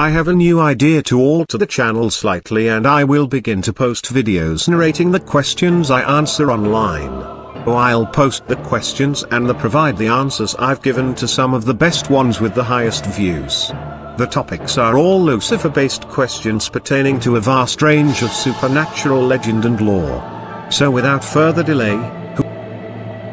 I have a new idea to alter the channel slightly, and I will begin to post videos narrating the questions I answer online. Or I'll post the questions and provide the answers I've given to some of the best ones with the highest views. The topics are all Lucifer-based questions pertaining to a vast range of supernatural legend and lore. So without further delay,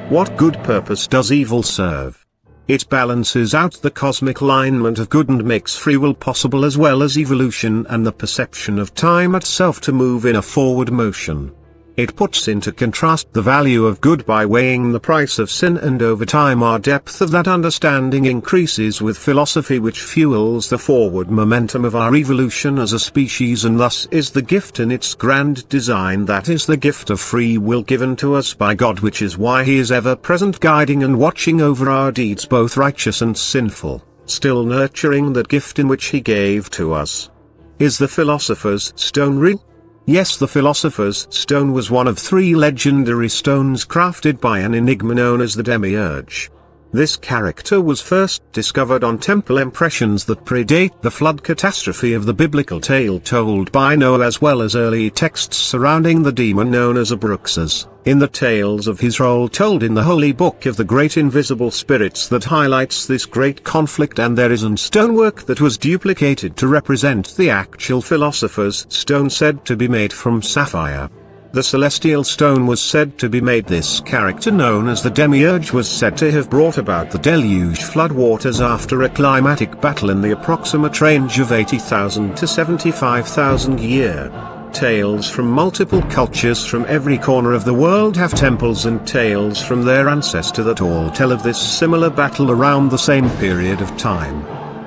what good purpose does evil serve? It balances out the cosmic alignment of good and makes free will possible, as well as evolution and the perception of time itself to move in a forward motion. It puts into contrast the value of good by weighing the price of sin, and over time our depth of that understanding increases with philosophy, which fuels the forward momentum of our evolution as a species, and thus is the gift in its grand design, that is the gift of free will given to us by God, which is why He is ever present, guiding and watching over our deeds, both righteous and sinful, still nurturing that gift in which He gave to us. Is the Philosopher's Stone real? Yes, the Philosopher's Stone was one of 3 legendary stones crafted by an enigma known as the Demiurge. This character was first discovered on temple impressions that predate the flood catastrophe of the biblical tale told by Noah, as well as early texts surrounding the demon known as Abruxas, in the tales of his role told in the Holy Book of the Great Invisible Spirits that highlights this great conflict. And there is an stonework that was duplicated to represent the actual Philosopher's Stone, said to be made from sapphire. The celestial stone was said to be made. This character, known as the Demiurge, was said to have brought about the deluge floodwaters after a climatic battle in the approximate range of 80,000 to 75,000 year. Tales from multiple cultures from every corner of the world have temples and tales from their ancestor that all tell of this similar battle around the same period of time.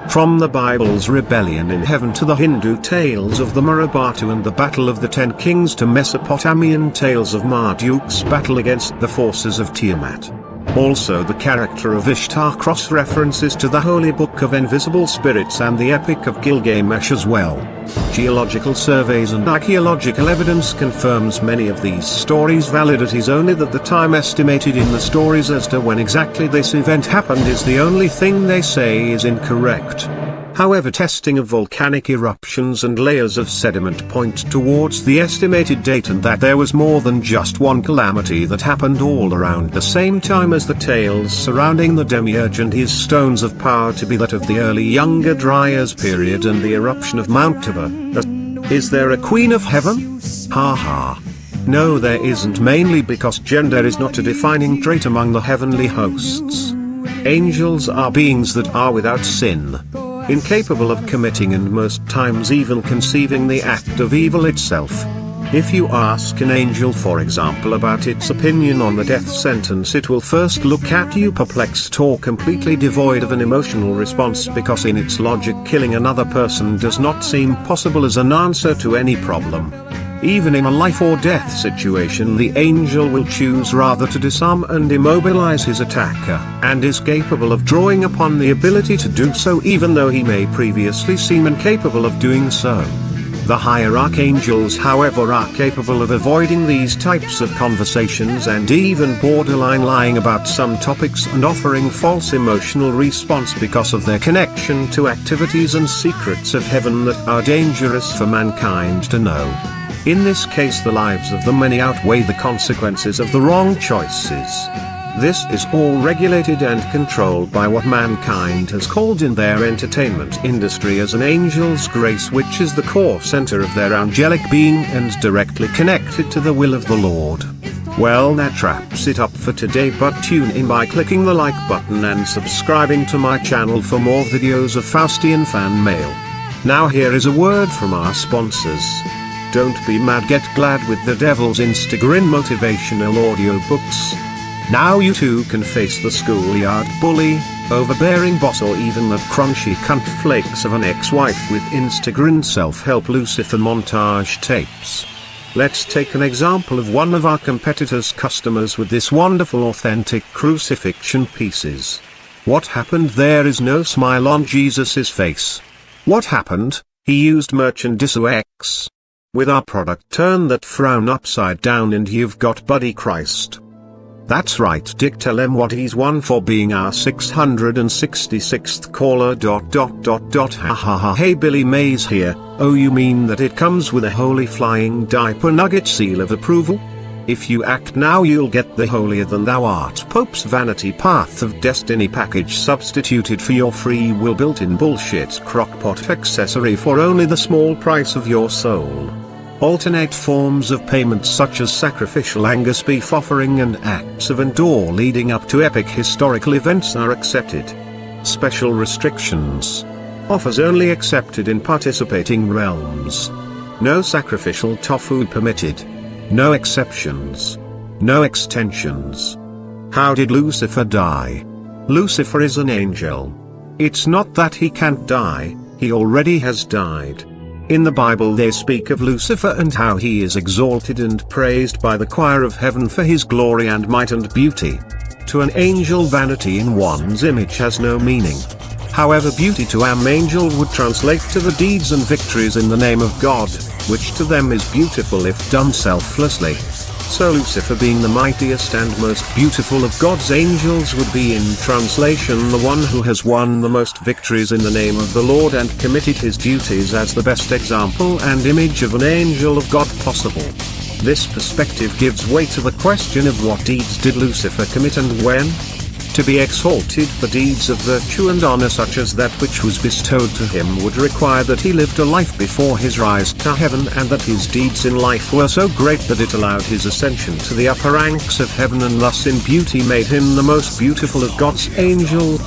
From the Bible's rebellion in heaven to the Hindu tales of the Mahabharata and the Battle of the 10 Kings to Mesopotamian tales of Marduk's battle against the forces of Tiamat. Also the character of Ishtar cross-references to the Holy Book of Invisible Spirits and the Epic of Gilgamesh as well. Geological surveys and archaeological evidence confirms many of these stories' validities, only that the time estimated in the stories as to when exactly this event happened is the only thing they say is incorrect. However, testing of volcanic eruptions and layers of sediment point towards the estimated date, and that there was more than just one calamity that happened all around the same time as the tales surrounding the Demiurge and his stones of power to be that of the early Younger Dryas period and the eruption of Mount Tabor. Is there a Queen of Heaven? Ha ha. No, there isn't, mainly because gender is not a defining trait among the heavenly hosts. Angels are beings that are without sin, incapable of committing and most times even conceiving the act of evil itself. If you ask an angel, for example, about its opinion on the death sentence, it will first look at you perplexed or completely devoid of an emotional response, because in its logic killing another person does not seem possible as an answer to any problem. Even in a life or death situation, the angel will choose rather to disarm and immobilize his attacker, and is capable of drawing upon the ability to do so even though he may previously seem incapable of doing so. The higher archangels, however, are capable of avoiding these types of conversations and even borderline lying about some topics and offering false emotional response because of their connection to activities and secrets of heaven that are dangerous for mankind to know. In this case, the lives of the many outweigh the consequences of the wrong choices. This is all regulated and controlled by what mankind has called in their entertainment industry as an angel's grace, which is the core center of their angelic being and directly connected to the will of the Lord. Well, that wraps it up for today, but tune in by clicking the like button and subscribing to my channel for more videos of Faustian Fan Mail. Now here is a word from our sponsors. Don't be mad, get glad with the Devil's Instagram motivational audiobooks. Now you too can face the schoolyard bully, overbearing boss, or even the crunchy cunt flakes of an ex-wife with Instagram self-help Lucifer montage tapes. Let's take an example of one of our competitors' customers with this wonderful authentic crucifixion pieces. What happened? There is no smile on Jesus's face. What happened? He used merchandise X. With our product, turn that frown upside down and you've got Buddy Christ. That's right, Dick, tell him what he's won for being our 666th caller. Ha ha ha. Hey, Billy Mays here. Oh, you mean that it comes with a holy flying diaper nugget seal of approval? If you act now, you'll get the holier than thou art Pope's vanity path of destiny package substituted for your free will built-in bullshit crockpot accessory for only the small price of your soul. Alternate forms of payment such as sacrificial Angus beef offering and acts of endure leading up to epic historical events are accepted. Special restrictions. Offers only accepted in participating realms. No sacrificial tofu permitted. No exceptions. No extensions. How did Lucifer die? Lucifer is an angel. It's not that he can't die, he already has died. In the Bible they speak of Lucifer and how he is exalted and praised by the choir of heaven for his glory and might and beauty. To an angel, vanity in one's image has no meaning. However, beauty to an angel would translate to the deeds and victories in the name of God, which to them is beautiful if done selflessly. So Lucifer, being the mightiest and most beautiful of God's angels, would be in translation the one who has won the most victories in the name of the Lord and committed his duties as the best example and image of an angel of God possible. This perspective gives way to the question of what deeds did Lucifer commit and when? To be exalted for deeds of virtue and honor such as that which was bestowed to him would require that he lived a life before his rise to heaven, and that his deeds in life were so great that it allowed his ascension to the upper ranks of heaven, and thus in beauty made him the most beautiful of God's angels.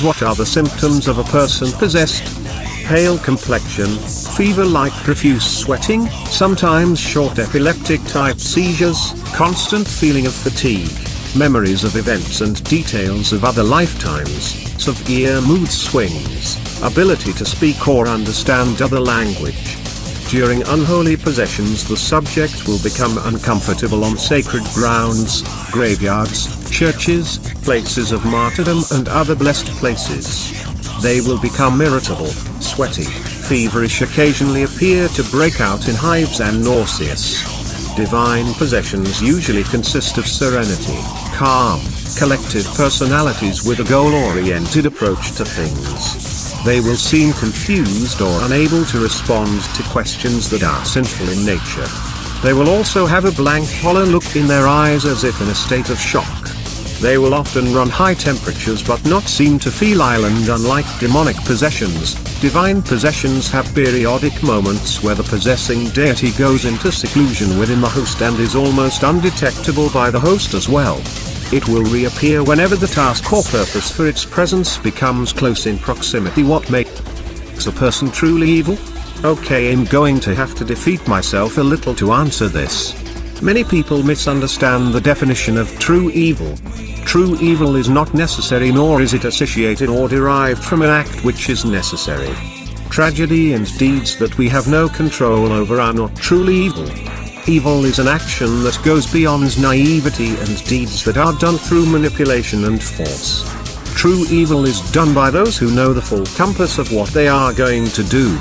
What are the symptoms of a person possessed? Pale complexion, fever-like profuse sweating, sometimes short epileptic-type seizures, constant feeling of fatigue, memories of events and details of other lifetimes, severe mood swings, ability to speak or understand other language. During unholy possessions, the subject will become uncomfortable on sacred grounds, graveyards, churches, places of martyrdom and other blessed places. They will become irritable, sweaty, feverish, occasionally appear to break out in hives and nauseous. Divine possessions usually consist of serenity, calm, collected personalities with a goal-oriented approach to things. They will seem confused or unable to respond to questions that are sinful in nature. They will also have a blank, hollow look in their eyes as if in a state of shock. They will often run high temperatures but not seem to feel ill, and unlike demonic possessions, divine possessions have periodic moments where the possessing deity goes into seclusion within the host and is almost undetectable by the host as well. It will reappear whenever the task or purpose for its presence becomes close in proximity. What makes a person truly evil? Okay, I'm going to have to defeat myself a little to answer this. Many people misunderstand the definition of true evil. True evil is not necessary, nor is it associated or derived from an act which is necessary. Tragedy and deeds that we have no control over are not truly evil. Evil is an action that goes beyond naivety and deeds that are done through manipulation and force. True evil is done by those who know the full compass of what they are going to do.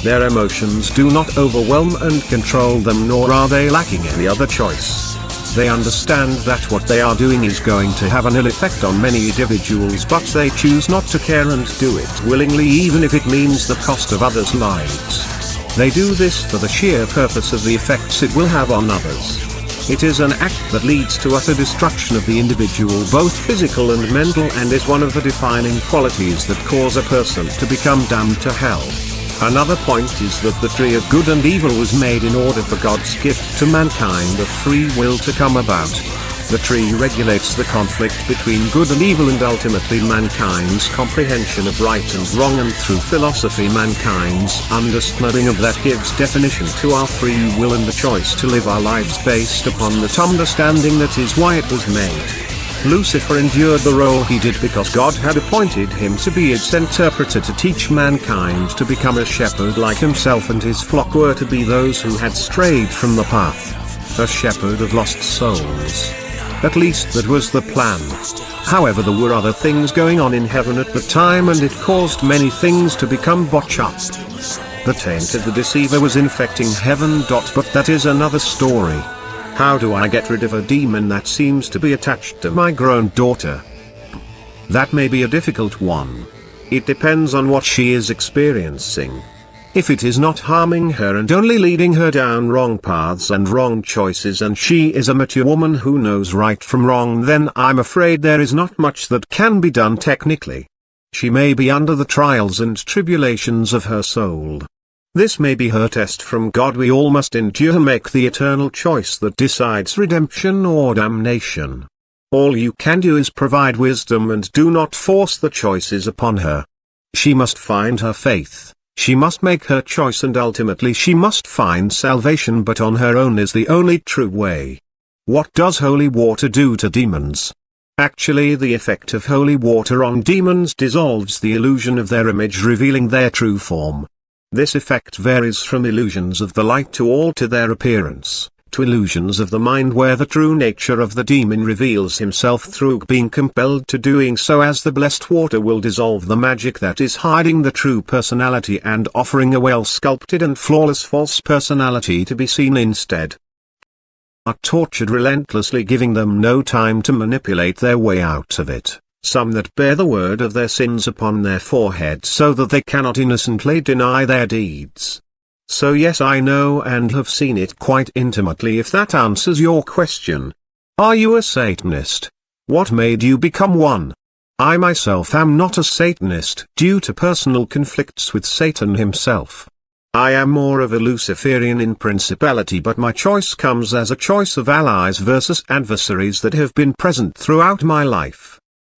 Their emotions do not overwhelm and control them, nor are they lacking any other choice. They understand that what they are doing is going to have an ill effect on many individuals, but they choose not to care and do it willingly, even if it means the cost of others' lives. They do this for the sheer purpose of the effects it will have on others. It is an act that leads to utter destruction of the individual, both physical and mental, and is one of the defining qualities that cause a person to become damned to hell. Another point is that the tree of good and evil was made in order for God's gift to mankind of free will to come about. The tree regulates the conflict between good and evil and ultimately mankind's comprehension of right and wrong, and through philosophy mankind's understanding of that gives definition to our free will and the choice to live our lives based upon that understanding. That is why it was made. Lucifer endured the role he did because God had appointed him to be its interpreter, to teach mankind to become a shepherd like himself, and his flock were to be those who had strayed from the path. A shepherd of lost souls. At least that was the plan. However, there were other things going on in heaven at the time, and it caused many things to become botched up. The taint of the deceiver was infecting heaven. But that is another story. How do I get rid of a demon that seems to be attached to my grown daughter? That may be a difficult one. It depends on what she is experiencing. If it is not harming her and only leading her down wrong paths and wrong choices, and she is a mature woman who knows right from wrong, then I'm afraid there is not much that can be done technically. She may be under the trials and tribulations of her soul. This may be her test from God. We all must endure, make the eternal choice that decides redemption or damnation. All you can do is provide wisdom and do not force the choices upon her. She must find her faith. She must make her choice, and ultimately she must find salvation, but on her own is the only true way. What does holy water do to demons? Actually, the effect of holy water on demons dissolves the illusion of their image, revealing their true form. This effect varies from illusions of the light to alter their appearance, to illusions of the mind where the true nature of the demon reveals himself through being compelled to doing so, as the blessed water will dissolve the magic that is hiding the true personality and offering a well-sculpted and flawless false personality to be seen instead. Are tortured relentlessly, giving them no time to manipulate their way out of it, some that bear the word of their sins upon their foreheads so that they cannot innocently deny their deeds. So yes, I know and have seen it quite intimately, if that answers your question. Are you a Satanist? What made you become one? I myself am not a Satanist due to personal conflicts with Satan himself. I am more of a Luciferian in principality, but my choice comes as a choice of allies versus adversaries that have been present throughout my life.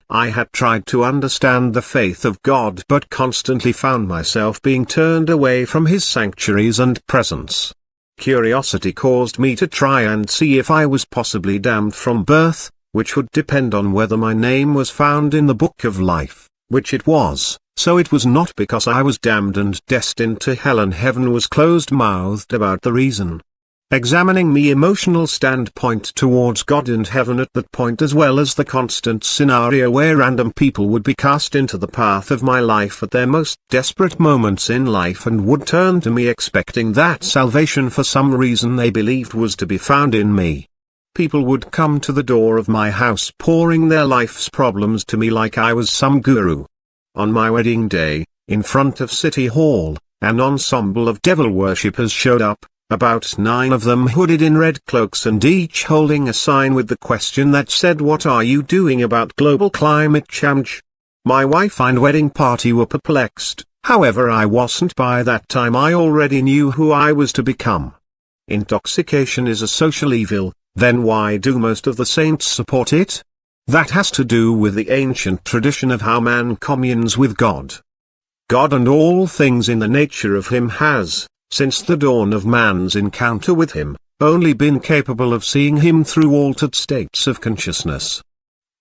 I had tried to understand the faith of God, but constantly found myself being turned away from His sanctuaries and presence. Curiosity caused me to try and see if I was possibly damned from birth, which would depend on whether my name was found in the book of life, which it was, so it was not because I was damned and destined to hell and heaven was closed-mouthed about the reason. Examining me emotional standpoint towards God and heaven at that point, as well as the constant scenario where random people would be cast into the path of my life at their most desperate moments in life and would turn to me expecting that salvation for some reason they believed was to be found in me. People would come to the door of my house pouring their life's problems to me like I was some guru. On my wedding day, in front of City Hall, an ensemble of devil worshippers showed up. About 9 of them hooded in red cloaks and each holding a sign with the question that said, "What are you doing about global climate change?" My wife and wedding party were perplexed, however I wasn't. By that time I already knew who I was to become. Intoxication is a social evil, then why do most of the saints support it? That has to do with the ancient tradition of how man communes with God. God and all things in the nature of Him has, since the dawn of man's encounter with Him, only been capable of seeing Him through altered states of consciousness.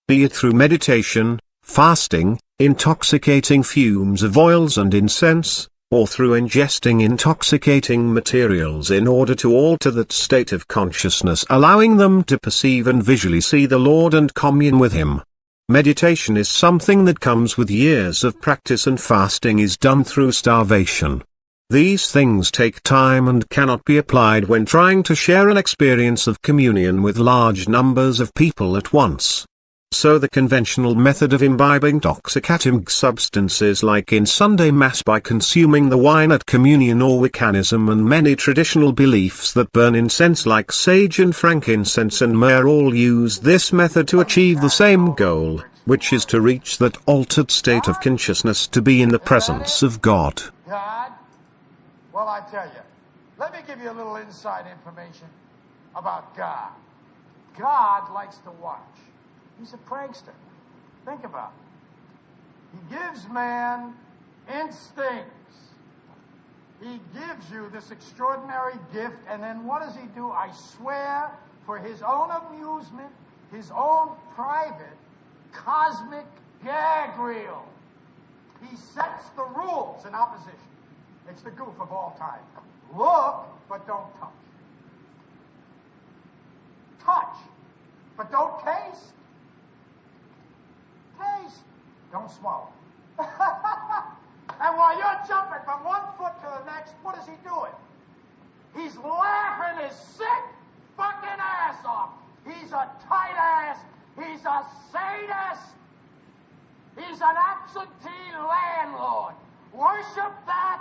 Be it through meditation, fasting, intoxicating fumes of oils and incense, or through ingesting intoxicating materials in order to alter that state of consciousness, allowing them to perceive and visually see the Lord and commune with Him. Meditation is something that comes with years of practice, and fasting is done through starvation. These things take time and cannot be applied when trying to share an experience of communion with large numbers of people at once. So the conventional method of imbibing intoxicating substances like in Sunday Mass by consuming the wine at communion, or Wiccanism and many traditional beliefs that burn incense like sage and frankincense and myrrh, all use this method to achieve the same goal, which is to reach that altered state of consciousness, to be in the presence of God. Well, I tell you, let me give you a little inside information about God. God likes to watch. He's a prankster. Think about it. He gives man instincts. He gives you this extraordinary gift, and then what does he do? I swear, for his own amusement, his own private, cosmic gag reel, he sets the rules in opposition. It's the goof of all time. Look, but don't touch. Touch, but don't taste. Taste, don't swallow. And while you're jumping from one foot to the next, what is he doing? He's laughing his sick fucking ass He's a tight ass. He's a sadist. He's an absentee landlord. Worship that